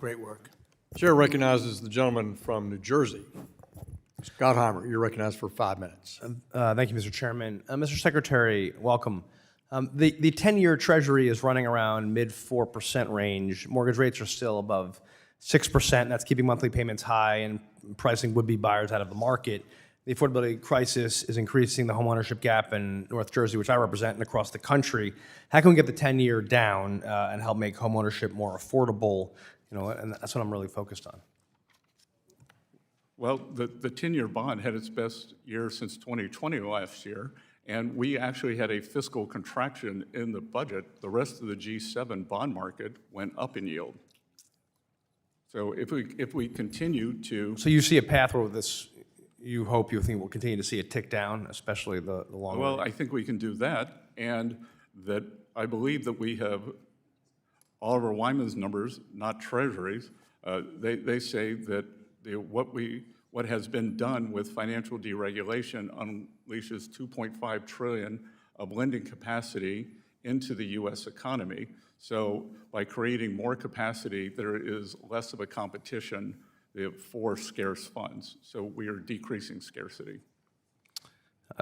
Great work. Chair recognizes the gentleman from New Jersey. Mr. Gottheimer, you're recognized for 5 minutes. Thank you, Mr. Chairman. Mr. Secretary, welcome. The 10-year Treasury is running around mid-4% range. Mortgage rates are still above 6%. That's keeping monthly payments high and pricing would-be buyers out of the market. The affordability crisis is increasing the homeownership gap in North Jersey, which I represent, and across the country. How can we get the 10-year down and help make homeownership more affordable? And that's what I'm really focused on. Well, the 10-year bond had its best year since 2020 last year, and we actually had a fiscal contraction in the budget. The rest of the G7 bond market went up in yield. So if we continue to... So you see a path where this, you think we'll continue to see it tick down, especially the long run? Well, I think we can do that, and that I believe that we have Oliver Wyman's numbers, not Treasury's. They say that what has been done with financial deregulation unleashes $2.5 trillion of lending capacity into the U.S. economy. So by creating more capacity, there is less of a competition for scarce funds. So we are decreasing scarcity.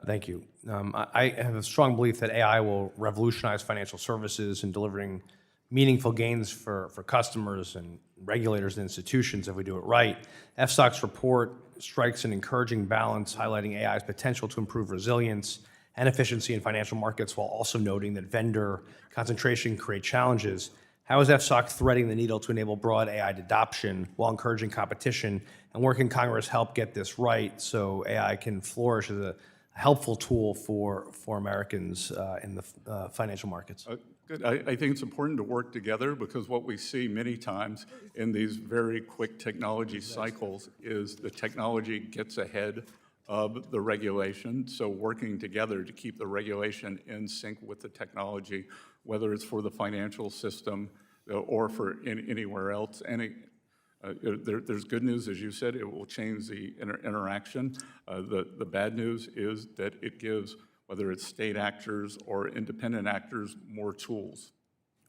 Thank you. I have a strong belief that AI will revolutionize financial services and delivering meaningful gains for customers and regulators and institutions if we do it right. FSOC's report strikes an encouraging balance, highlighting AI's potential to improve resilience and efficiency in financial markets, while also noting that vendor concentration create challenges. How is FSOC threading the needle to enable broad AI adoption while encouraging competition? And where can Congress help get this right so AI can flourish as a helpful tool for Americans in the financial markets? Good. I think it's important to work together, because what we see many times in these very quick technology cycles is the technology gets ahead of the regulation. So working together to keep the regulation in sync with the technology, whether it's for the financial system or for anywhere else. There's good news, as you said, it will change the interaction. The bad news is that it gives, whether it's state actors or independent actors, more tools.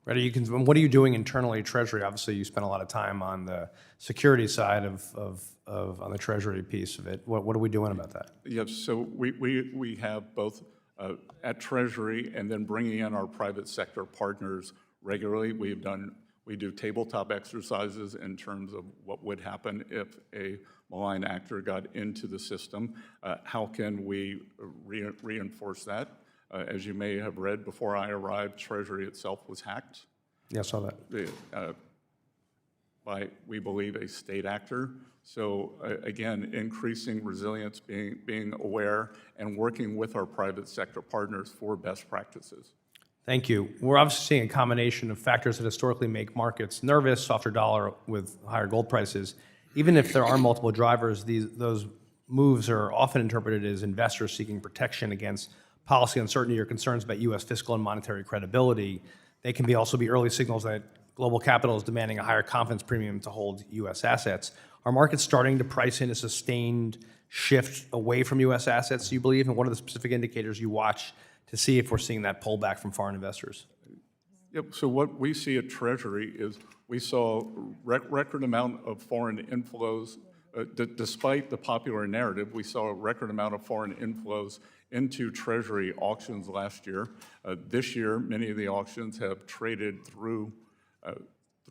What are you doing internally at Treasury? Obviously, you spent a lot of time on the security side on the Treasury piece of it. What are we doing about that? Yes, so we have both at Treasury and then bringing in our private sector partners regularly. We do tabletop exercises in terms of what would happen if a malign actor got into the system. How can we reinforce that? As you may have read, before I arrived, Treasury itself was hacked. Yeah, I saw that. By, we believe, a state actor. So again, increasing resilience, being aware, and working with our private sector partners for best practices. Thank you. We're obviously seeing a combination of factors that historically make markets nervous, softer dollar with higher gold prices. Even if there are multiple drivers, those moves are often interpreted as investors seeking protection against policy uncertainty or concerns about U.S. fiscal and monetary credibility. They can also be early signals that global capital is demanding a higher confidence premium to hold U.S. assets. Are markets starting to price in a sustained shift away from U.S. assets, do you believe? And what are the specific indicators you watch to see if we're seeing that pullback from foreign investors? Yep, so what we see at Treasury is we saw record amount of foreign inflows. Despite the popular narrative, we saw a record amount of foreign inflows into Treasury auctions last year. This year, many of the auctions have traded through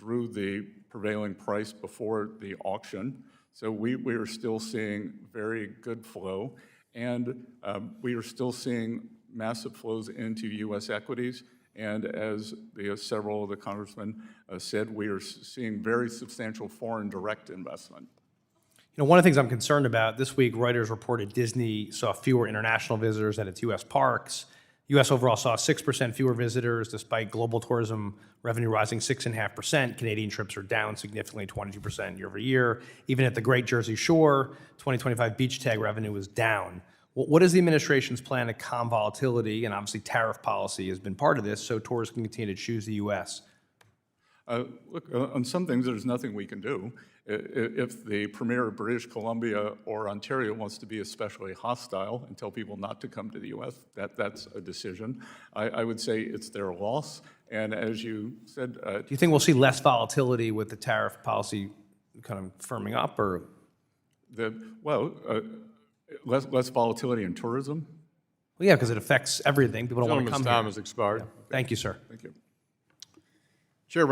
the prevailing price before the auction. So we are still seeing very good flow, and we are still seeing massive flows into U.S. equities. And as several of the congressmen said, we are seeing very substantial foreign direct investment. One of the things I'm concerned about, this week Reuters reported Disney saw fewer international visitors at its U.S. parks. U.S. overall saw 6% fewer visitors, despite global tourism revenue rising 6.5%. Canadian trips are down significantly, 22% year over year. Even at the Great Jersey Shore, 2025 beach tag revenue was down. What is the administration's plan to calm volatility? And obviously tariff policy has been part of this, so tourists can continue to choose the U.S. Look, on some things, there's nothing we can do. If the Premier of British Columbia or Ontario wants to be especially hostile and tell people not to come to the U.S., that's a decision. I would say it's their loss, And as you said, Do you think we'll see less volatility with the tariff policy kind of firming up, or? Less volatility in tourism. Well, yeah, because it affects everything. People don't want to Gentleman's come time here. has expired. Thank you, sir. Thank you. Chair